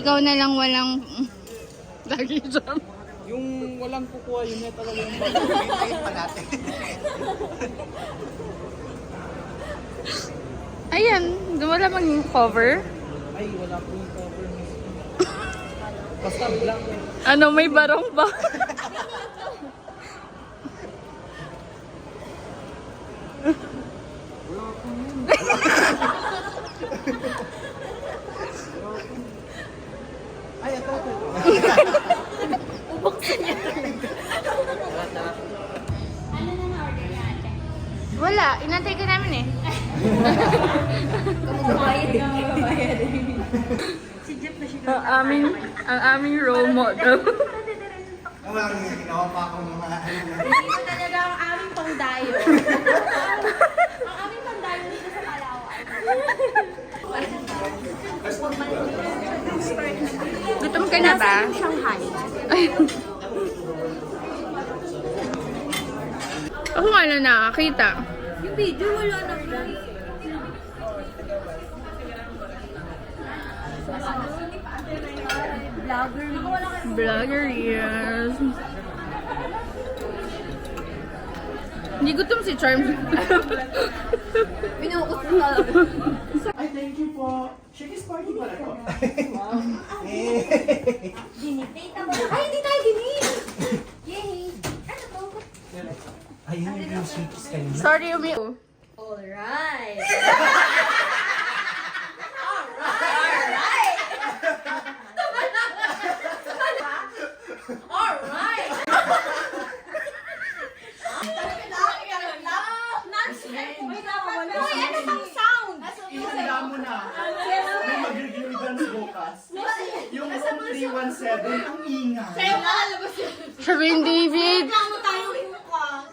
ikaw na lang walang lagi jam. Yung walang kukuha, yun na talaga yung pa natin. Ayan, wala mang cover. Ay, wala po yung cover mismo. Basta blank. Ano, may barong ba? Ay, ito. Wala, inantay ka namin eh. Ang aming role model. Walang ginawa pa akong mga Dito talaga ang aming pangdayo. Ang aming pangdayo dito sa Palawan. Gutom ka na ba? Shanghai. Ako nga na nakakita. Yung video wala na po. Vlogger. Vlogger, yes. Hindi gutom si Charm. Pinuukot mo talaga. Ay, thank you po. Shakey's party pala to. Dinitay mo. Ay, hindi tayo dinit. Yay. Ano to? Ayun yung Shakey's kanina. Sorry, Umi. Alright. Isala mo na. May mag-review bukas. Yung room 317, ang ingay. Sabihin, David.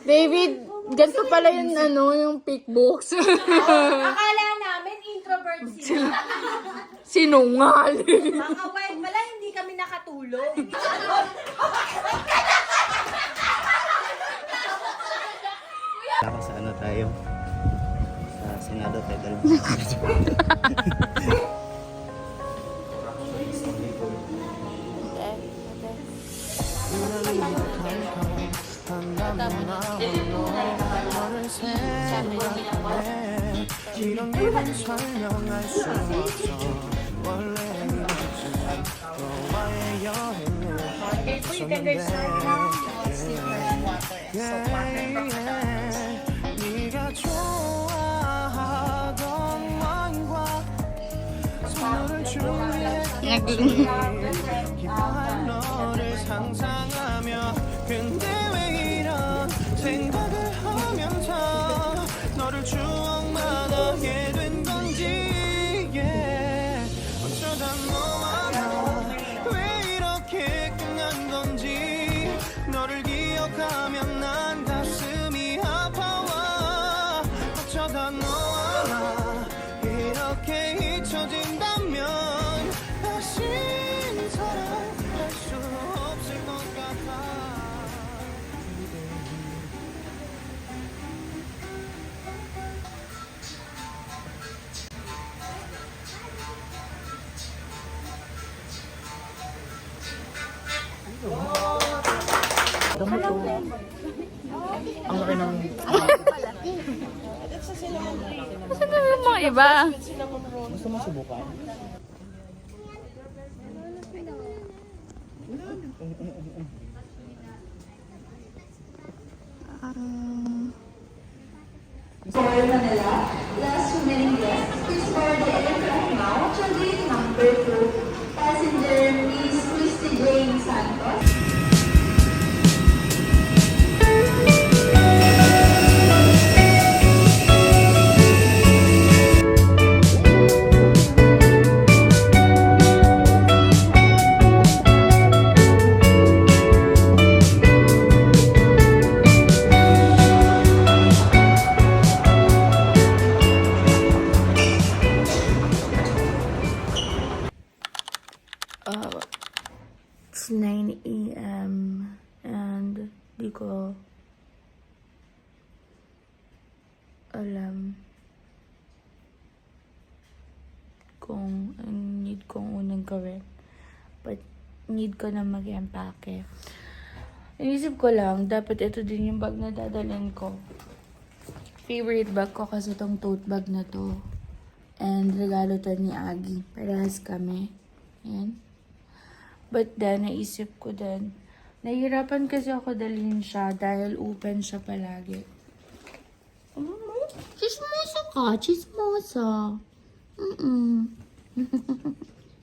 David, ganito pala yung ano, yung pickbox. Akala namin introvert sila. Sinungaling. Mga wild pala, hindi kami nakatulog. Tapos sa ano tayo? Sa Senado tayo dalawa. 이런 기분 설명할 수 없어 원래 이렇지 너와의 여행을 했었는데 네가 좋아하던 와인과 선물을 준비했지 기뻐할 너를 상상하며 근데 왜 이런 생각을 하면서 너를 추억만 하게 된 건지 yeah. 어쩌다 너와 나 왜 이렇게 끝난 건지 너를 기억하면 난 가슴이 아파와 어쩌다 너와 나 이렇게 잊혀진다면 다신 사랑할 수 없을 것 같아 Ang laki ng... Saan na yung mga iba? Gusto mo subukan? For Manila, last remaining guest is for the aircraft now to gate number 2, passenger Miss Christy Jane Santos. It's 9 a.m. and di ko alam kung ang need kong unang gawin. But need ko na mag-empake. Inisip ko lang, dapat ito din yung bag na dadalhin ko. Favorite bag ko kasi tong tote bag na to. And regalo to ni Agi. Parehas kami. Ayan. But then, naisip ko din, nahihirapan kasi ako dalhin siya dahil open siya palagi. Chismosa ka, chismosa.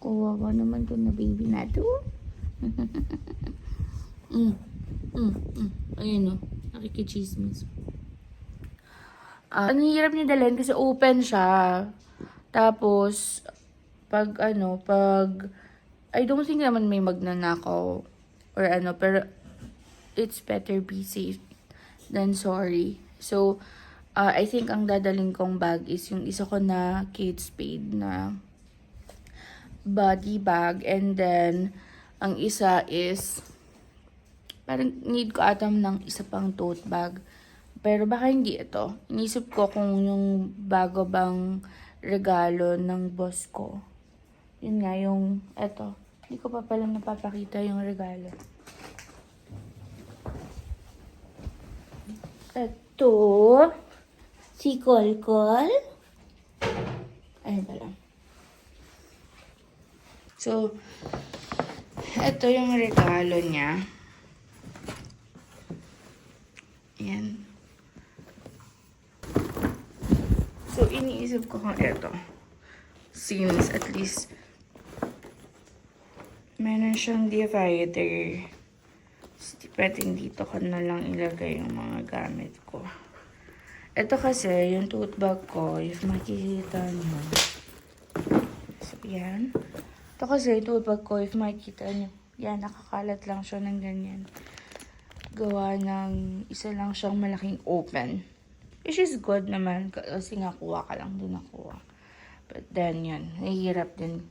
Kawawa naman to na baby na to. Ayun o, nakikichismis. Ang hirap niya dalhin kasi open siya. Tapos, pag I don't think naman may magnanakaw or pero it's better be safe than sorry. So, I think ang dadaling kong bag is yung isa ko na Kate Spade na body bag. And then, ang isa is, parang need ko atam ng isa pang tote bag. Pero baka hindi ito. Inisip ko kung yung bago bang regalo ng boss ko. Yun nga, yung eto. Hindi ko pa palang napapakita yung regalo. Ito. Si Kolkol. Ayun pala. So, ito yung regalo niya. Ayan. So, iniisip ko kung ito. Since at least meron siyang divider. Pwedeng dito ko na lang ilagay yung mga gamit ko. Ito kasi, yung tote bag ko, if makikita nyo. So, yan. Ito kasi, yung tote bag ko, if makikita nyo. Yan, nakakalat lang siya ng ganyan. Gawa ng isa lang siyang malaking open. Which is good naman. Kasi nga, kuha ka lang doon nakuha. But then, yun. Nahihirap din.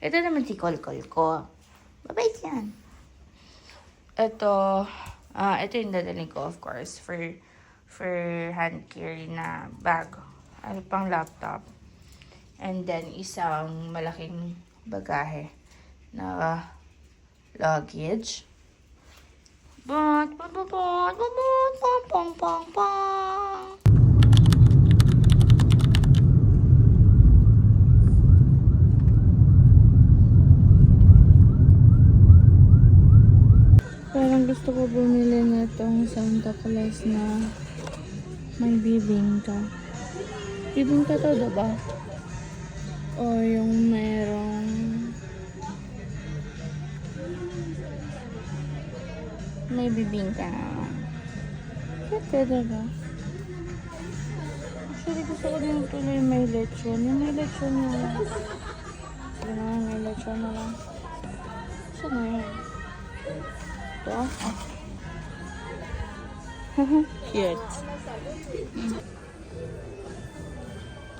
Ito naman si Kolkol ko. Mabait yan. Ito yung dadalhin ko, of course, for hand carry na bag. Ano pang laptop. And then, isang malaking bagahe na luggage. Parang gusto ko bumili na itong Santa Claus na may bibingka. Bibingka to, diba? O yung merong may bibingka naman. Ito, diba? Actually, gusto ko din ito yung may lechon. Yung may lechon na lang. Sige naman, may lechon na lang. Saan na yun? Ito? Cute.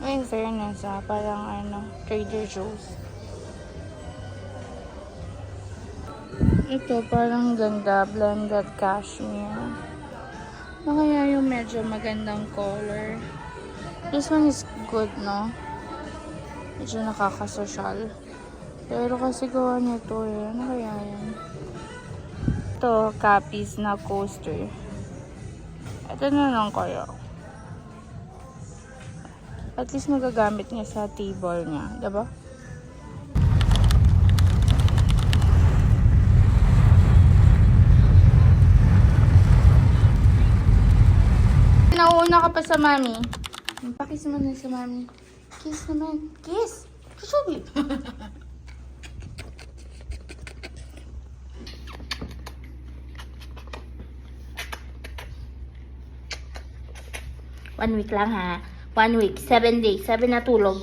In fairness, parang Trader Joe's. Ito, parang ganda. Blended cashmere. Kaya yung medyo magandang color. This one is good, no? Medyo nakakasosyal. Pero kasi gawa niya ito eh. Ano kaya yan? Ito, copies na coaster. Ito na lang kaya. At least magagamit niya sa table niya. Diba? Nauna ka pa sa mami. Pakis naman sa mami. Kiss naman. Kiss! Susubi! One week lang ha. 1 week. 7 days. 7 na tulog.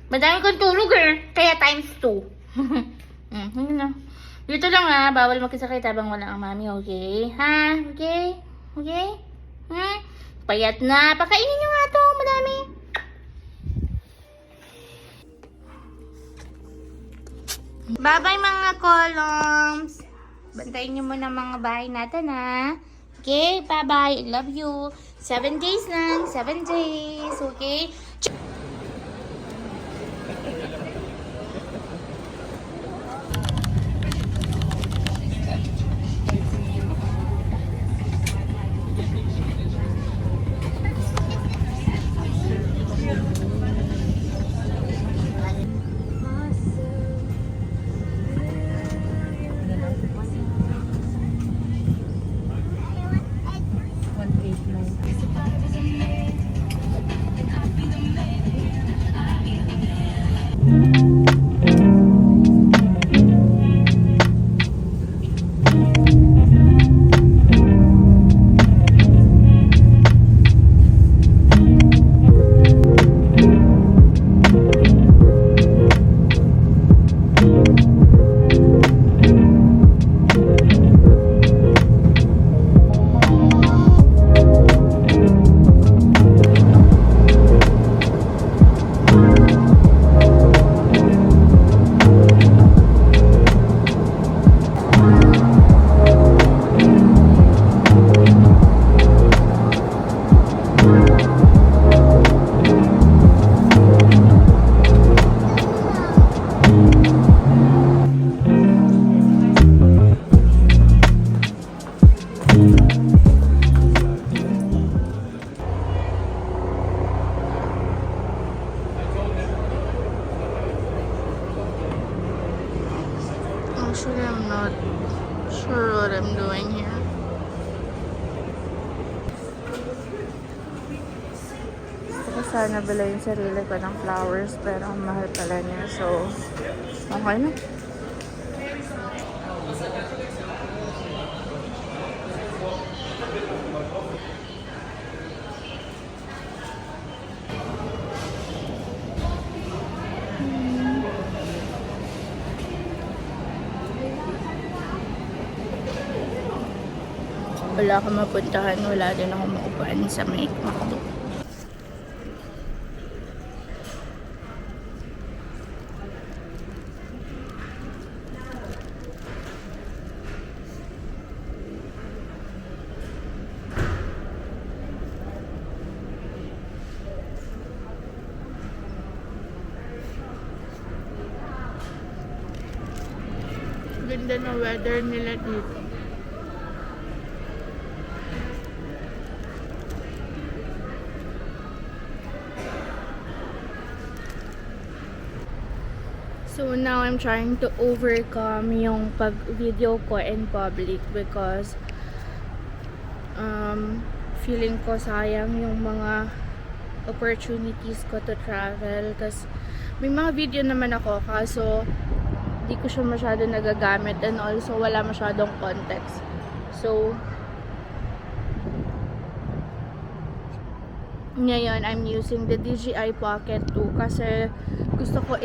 Madami kang tulog eh. Kaya times 2. Yun na. Dito lang ha. Bawal magkasakit habang wala ang mami. Okay? Ha? Okay? Okay? Payat na. Pakainin nyo nga to. Madami. Bye-bye mga columns. Bantayin nyo muna mga bahay natin ha. Okay? Bye-bye. I love you. 7 days lang. 7 days. Okay? not sure what I'm doing here. Gusto ko sana bilhin yung sarili ko ng flowers pero ang mahal pala niya. So, okay na. Wala akong mapuntahan, wala din akong maupuan sa may McDo. Ganda ng weather nila dito. So now I'm trying to overcome yung pag-video ko in public because feeling ko sayang yung mga opportunities ko to travel. Kasi may mga video naman ako kaso di ko siya masyado nagagamit and also wala masyadong context. So ngayon I'm using the DJI Pocket 2 kasi gusto ko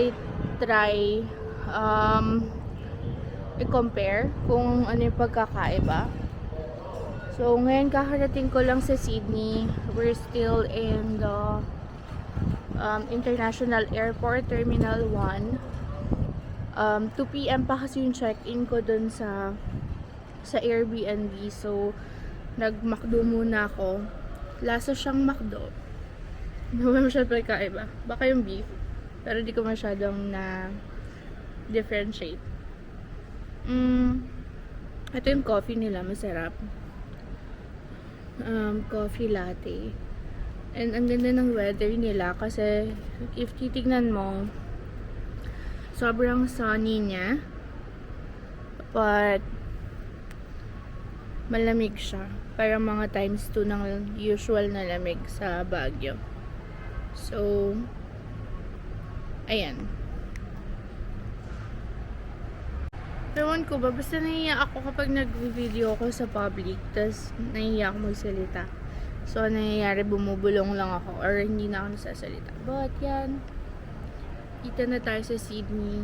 try i-compare kung ano yung pagkakaiba. So ngayon kakarating ko lang sa Sydney. We're still in the International Airport Terminal 1. 2 PM pa kasi yung check-in ko dun sa Airbnb. So nag-McDo muna ako. Lasa siyang McDo. Hindi mo masyadong pagkaiba. Baka yung beef. Pero di ko masyadong na-differentiate. Ito yung coffee nila. Masarap. Coffee latte. And ang ganda ng weather nila kasi if titignan mo, sobrang sunny niya. But malamig siya. Parang mga times 2 ng usual na lamig sa Baguio. So, ayan. Ewan ko ba, basta nahiya ako kapag nag-video ako sa public, tas nahiya ako magsalita. So, nangyayari, bumubulong lang ako or hindi na ako nasasalita. But, yan. Kita na tayo sa Sydney.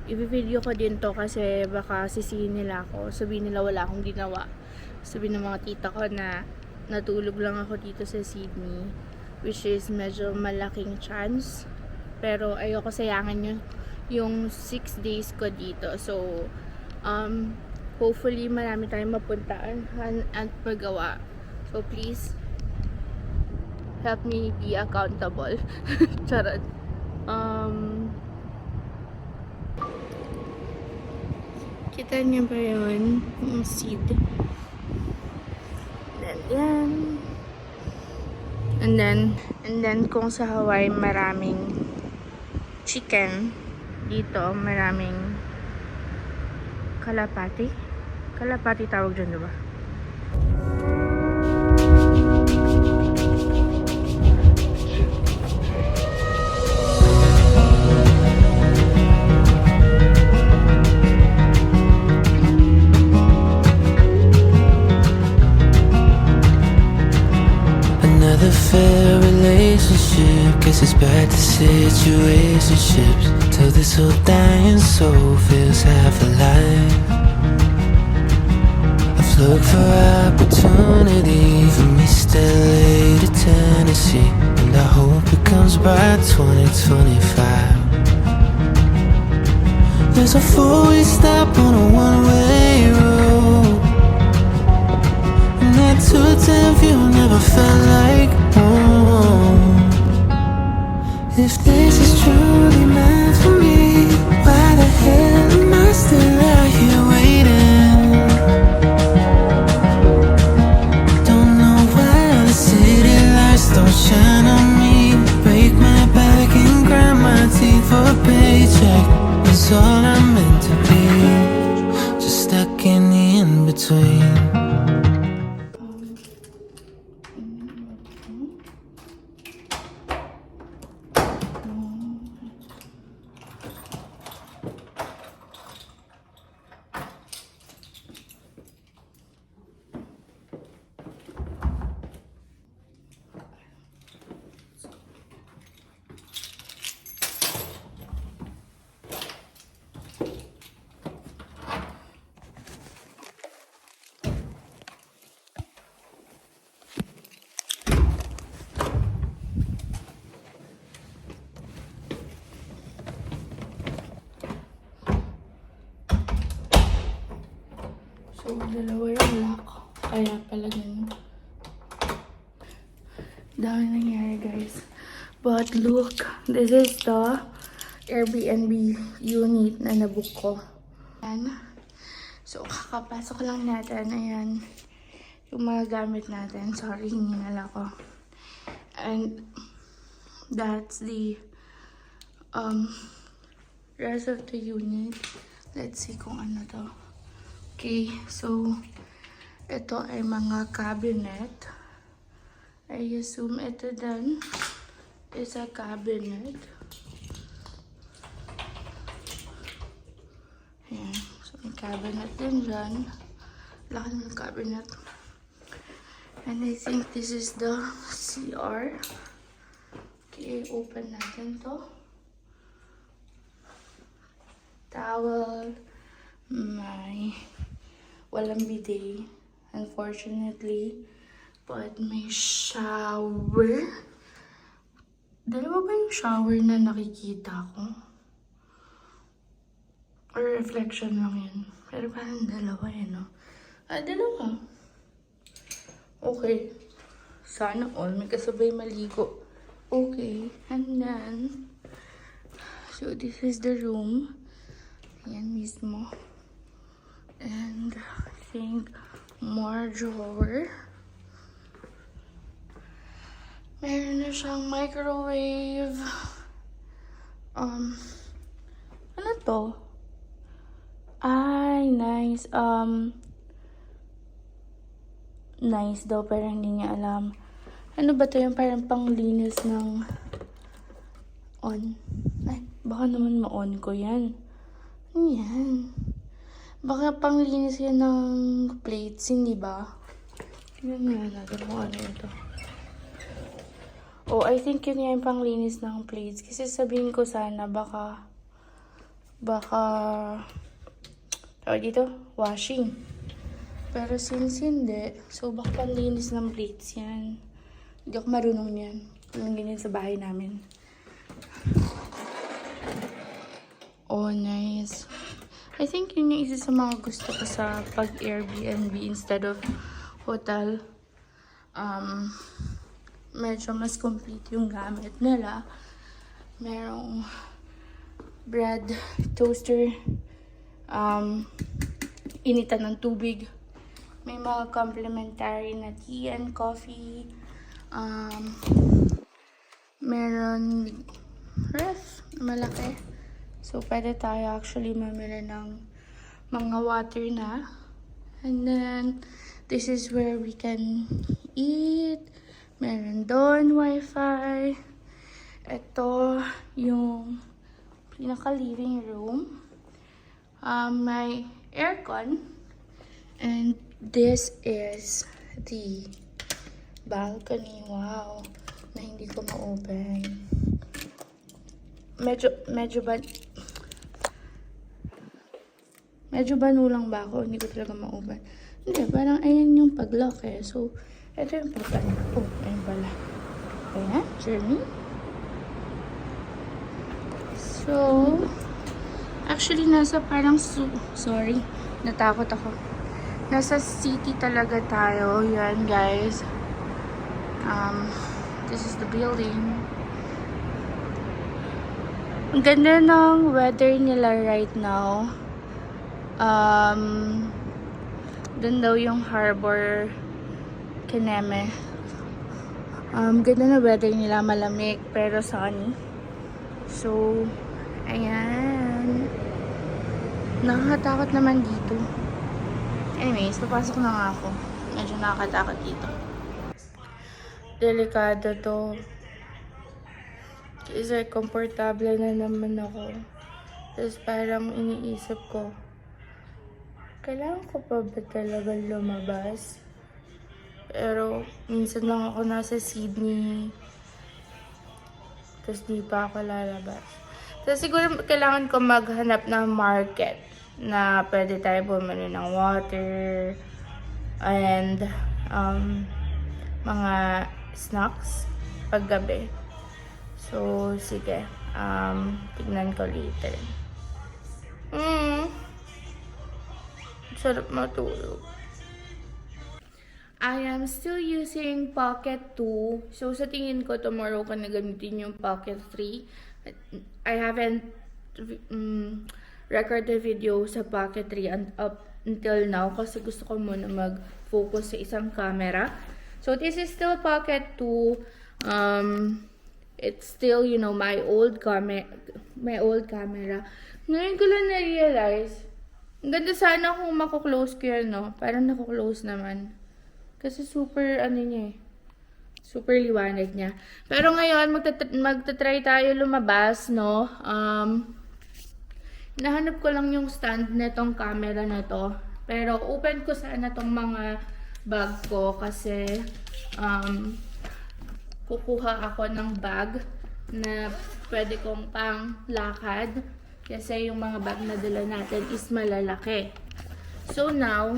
I-video ko din to kasi baka sisihin nila ako. Sabihin nila wala akong ginawa. Sabihin ng mga tita ko na natulog lang ako dito sa Sydney, which is medyo malaking chance, pero ayoko sayangan yung 6 days ko dito. So hopefully marami tayong mapuntaan at magawa. So please help me be accountable. Charot. Kita niyo ba yun? Yung seed. Yan. And then kung sa Hawaii maraming chicken, dito maraming kalapati. Kalapati tawag dyan, diba? Another fair relationship, guess it's back to situationships. Till this whole dying soul feels half alive. I've looked for opportunity from East LA to Tennessee, and I hope it comes by 2025. There's a 4-way stop on a 1-way road, and that 210 view never felt like home. If this is truly meant for me, why the hell am I still out here waiting? Don't know why the city lights don't shine on me. Break my back and it's all I'm meant to be. Just stuck in the in-between. So, dalawa yung lock. Kaya pala ganun. Dami nangyari, guys. But look, this is the Airbnb unit na nabook ko. Ayan. So, kakapasok lang natin. Ayan. Yung mga gamit natin. Sorry, hininala ko. And that's the rest of the unit. Let's see kung ano to. Okay, so ito ay mga cabinet. I assume ito din is a cabinet. Ayan, so may cabinet din dyan. Laki ng cabinet. And I think this is the CR. Okay, open natin to. Towel. Walang bidet, unfortunately. But may shower. Dalawa ba yung shower na nakikita ko? Or reflection lang yun? Pero parang dalawa yun, no? Dalawa. Okay. Sana all may kasabay maligo. Okay. And then, so this is the room. Yan mismo. And I think more drawer. Meron na siyang microwave. Ano to? Ay, nice. Nice daw, pero hindi niya alam. Ano ba to yung parang panglinis ng on? Ay, baka naman ma-on ko yan. Ano yan? Baka panglinis yan ng plates, hindi ba? Tingnan nga natin kung ano ito. Oh, I think yun yung panglinis ng plates. Kasi sabihin ko sana baka tawag dito, washing. Pero since hindi, so baka panlinis ng plates yan. Hindi ako marunong yan. Walang ganyan sa bahay namin. Oh, nice. I think yun yung isa sa mga gusto ko sa pag-Airbnb instead of hotel. Medyo mas complete yung gamit nila. Merong bread, toaster, initan ng tubig. May mga complimentary na tea and coffee. Meron ref na malaki. So, pwede tayo actually mamili ng mga water na. And then, this is where we can eat. Meron doon wifi. Ito yung pinaka-living room. May aircon. And this is the balcony. Wow. Na hindi ko ma-open. Medyo banulang ba ako? Hindi ko talaga ma-open. Hindi, parang ayan yung pag-lock eh. So, ito yung pag-lock. Oh, ayan pala. Ayan, journey. So, actually, nasa parang sorry, natakot ako. Nasa city talaga tayo. Yan, guys. This is the building. Ang ganda ng weather nila right now. Doon daw yung harbor Keneme. Ganda na weather nila, malamig pero sunny. So, ayan. Nakakatakot naman dito. Anyways, papasok na nga ako. Medyo nakakatakot dito. Delikado to. Kasi komportable na naman ako. Tapos parang iniisip ko, kailangan ko pa ba talaga lumabas? Pero minsan lang ako nasa Sydney. Tapos di pa ako lalabas. So siguro kailangan ko maghanap ng market na pwede tayo bumili ng water and mga snacks paggabi. So sige, tignan ko later. Sarap matulog. I am still using Pocket 2. So, sa tingin ko, tomorrow ko na gamitin yung Pocket 3. I haven't recorded video sa Pocket 3 up until now kasi gusto ko muna mag-focus sa isang camera. So, this is still Pocket 2. It's still, you know, my old camera. Ngayon ko lang na-realize, ang ganda sana kung mako-close ko yan, no? Parang nako-close naman. Kasi super, niya eh. Super liwanag niya. Pero ngayon, magta-try tayo lumabas, no? Nahanap ko lang yung stand netong camera na to. Pero open ko sana tong mga bag ko kasi kukuha ako ng bag na pwede kong pang lakad. Kasi yung mga bag na dala natin is malalaki. So now,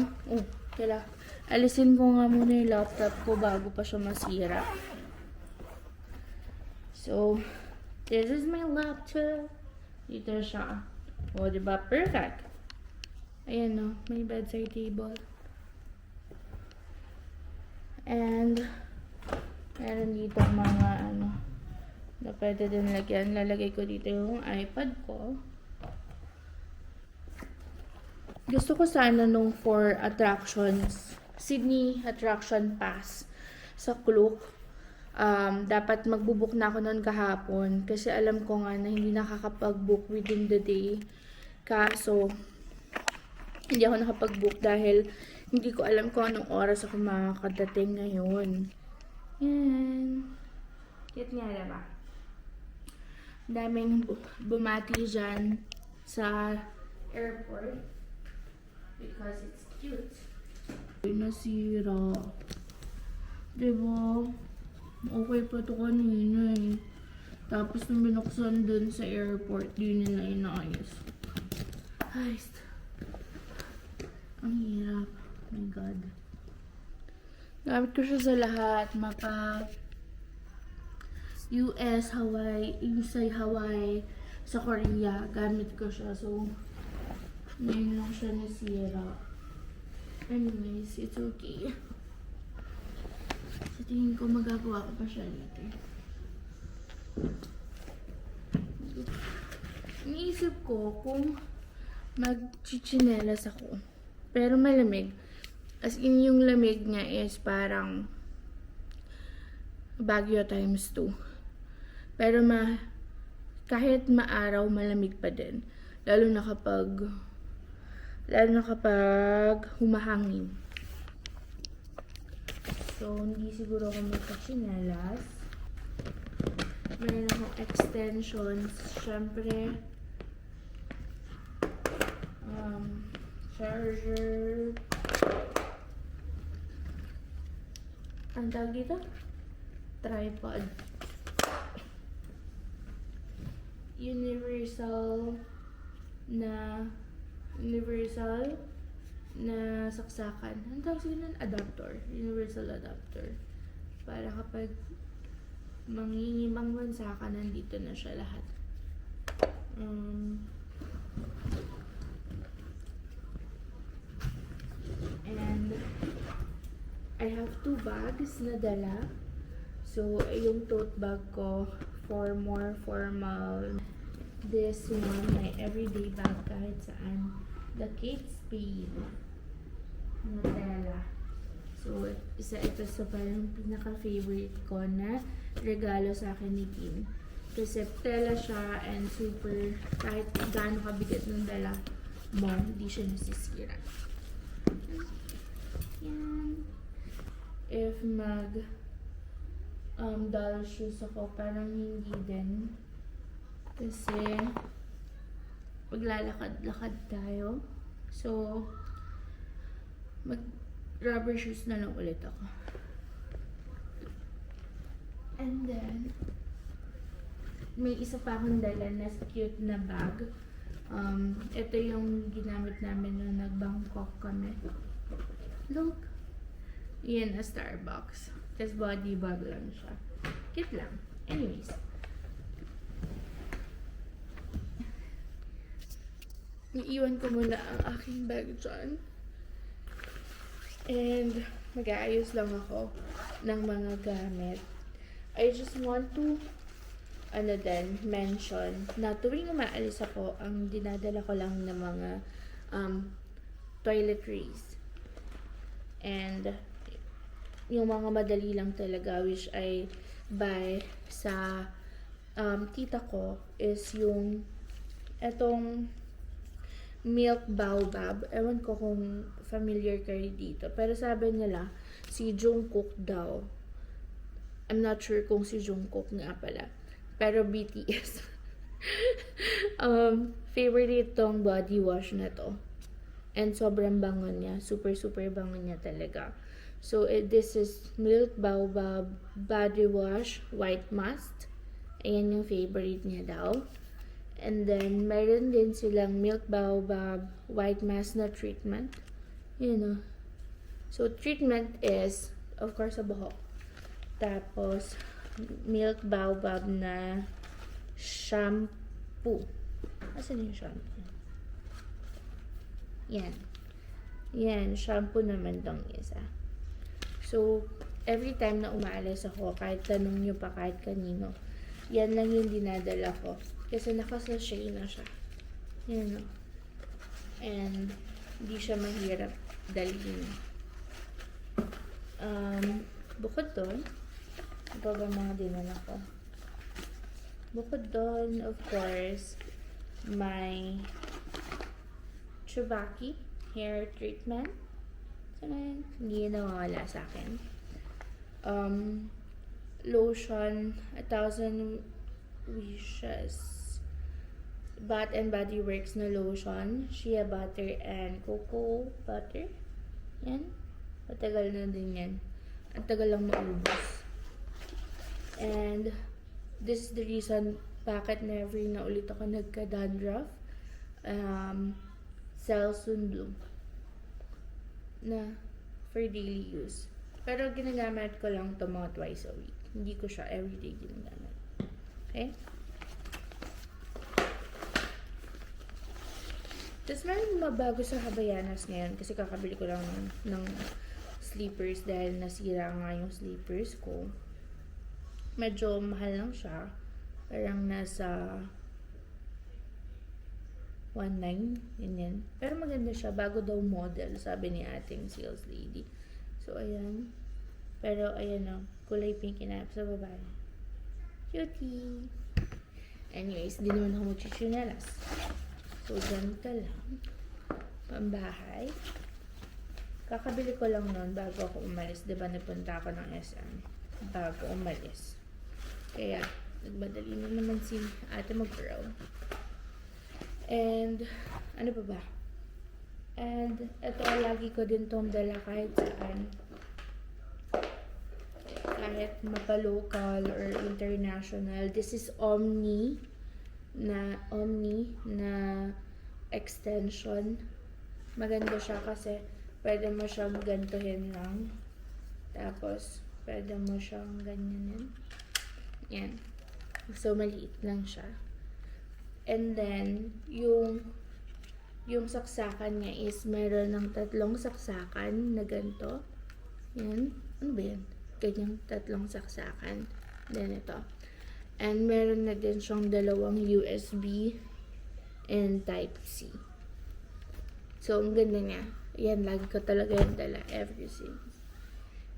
alisin ko nga muna yung laptop ko bago pa siya masira. So, this is my laptop. Dito siya. O, diba? Perfect. Ayan o, may bedside table. And, meron dito mga na pwede din lagyan. Lalagay ko dito yung iPad ko. Gusto ko sana nung 4 attractions, Sydney Attraction Pass sa Klook. Dapat magbubook na ako noon kahapon kasi alam ko nga na hindi nakakapag-book within the day. Kaso, hindi ako nakapag-book dahil hindi ko alam kung anong oras ako makakadating ngayon. Yan. Cute nga diba? Daming bumati dyan sa airport. Because it's cute. Nasira. Diba? Okay pa ito kanina eh. Tapos nung binuksan dun sa airport, di nila inaayos. Ay, ang hirap. Oh my God. Gamit ko siya sa lahat. Mapa US, Hawaii, inside Hawaii, sa Korea. Gamit ko siya. So, ngayon lang siya nasira. Anyways, it's okay. Sa tingin ko magagawa ko pa siya later. Iniisip ko kung mag-chichinelas ako. Pero malamig. As in yung lamig niya is parang Baguio times 2. Pero kahit maaraw, malamig pa din. Lalo na kapag humahangin. So, hindi siguro ako magka-chinelas. Meron akong extensions. Syempre, charger. Ang tawag dito? Tripod. Universal na saksakan. Ang tawag sila ng adapter. Universal adapter. Para kapag mangingimang bansa ka, nandito na siya lahat. And I have 2 bags na dala. So, yung tote bag ko for more formal. This one, my everyday bag kahit saan. The Kate Spade Nutella. So, isa ito sa parang pinaka-favorite ko na regalo sa akin ni Kim. Kasi tela siya and super, kahit gaano kabigat ng dala, mo, hindi siya nasisira. Yan. If doll shoes ako, parang hindi din. Kasi, maglalakad-lakad tayo. So, rubber shoes na lang ulit ako. And then, may isa pa akong dala na cute na bag. Ito yung ginamit namin nung nag-Bangkok kami. Look! Yan na Starbucks. Tapos body bag lang siya. Cute lang. Anyways. Iiwan ko muna ang aking bag dyan. And mag-aayos lang ako ng mga gamit. I just want to mention na tuwing umaalis ako, ang dinadala ko lang ng mga toiletries. And yung mga madali lang talaga, which I buy sa tita ko, is yung etong milk baobab. Ewan ko kung familiar kayo dito. Pero sabi nila, si Jungkook daw. I'm not sure kung si Jungkook nga pala. Pero BTS. Favorite itong body wash na to. And sobrang bango niya. Super, super bango niya talaga. So, this is Milk Baobab Body Wash White Mask. Ayan yung favorite niya daw. And then, meron din silang Milk Baobab White Mask na treatment. You know. So, treatment is, of course, sa buhok. Tapos, Milk Baobab na shampoo. Asan yung shampoo? Yan. Yan, shampoo naman tong isa. So, every time na umaalis ako, kahit tanong nyo pa kahit kanino, yan lang yung dinadala ko. Kasi nakasashay na siya. Yan o. And, hindi siya mahirap dalhin. Bukod doon, ito ba mga dinala ko? Bukod doon, of course, my Chubaki hair treatment. So, hindi na nawawala sa akin. Lotion, 1,000 Wishes. Bath and Body Works na lotion. Shea butter and cocoa butter. Yan. Matagal na din yan. Ang tagal lang maubos. And this is the reason bakit never na ulit ako nagka-dandruff. Selsun na for daily use. Pero ginagamit ko lang ito mga twice a week. Hindi ko siya everyday ginagamit. Okay? Tapos meron mabago sa Habayanas ngayon kasi kakabili ko lang ng sleepers dahil nasira nga yung sleepers ko. Medyo mahal lang siya. Parang nasa 1,900, ganyan. Pero maganda siya, bago daw model, sabi ni ating sales lady. So, ayan. Pero, ayan o, kulay pink inap sa babae. Cutie! Anyways, di naman ako magchichinelas. So, ganito lang. Pambahay. Kakabili ko lang nun bago ako umalis. Diba, napunta ako ng SM bago umalis. Kaya, nagmadali na naman si ate mag-girl. And, ano pa ba? And, ito, lagi ko din itong dala kahit saan. Kahit mapa-local or international. This is Omni na extension. Maganda siya kasi pwede mo siyang gantuhin lang. Tapos, pwede mo siyang ganyanin. Yan. So, maliit lang siya. And then, yung saksakan niya is meron ng 3 saksakan na ganito. Yan. Ano ba yan? Ganyang 3 saksakan. Then, ito. And meron na din siyang 2 USB and Type-C. So, ang ganda niya. Yan, lagi ko talaga yung dala ever since.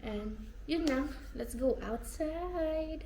And, yun lang. Let's go outside!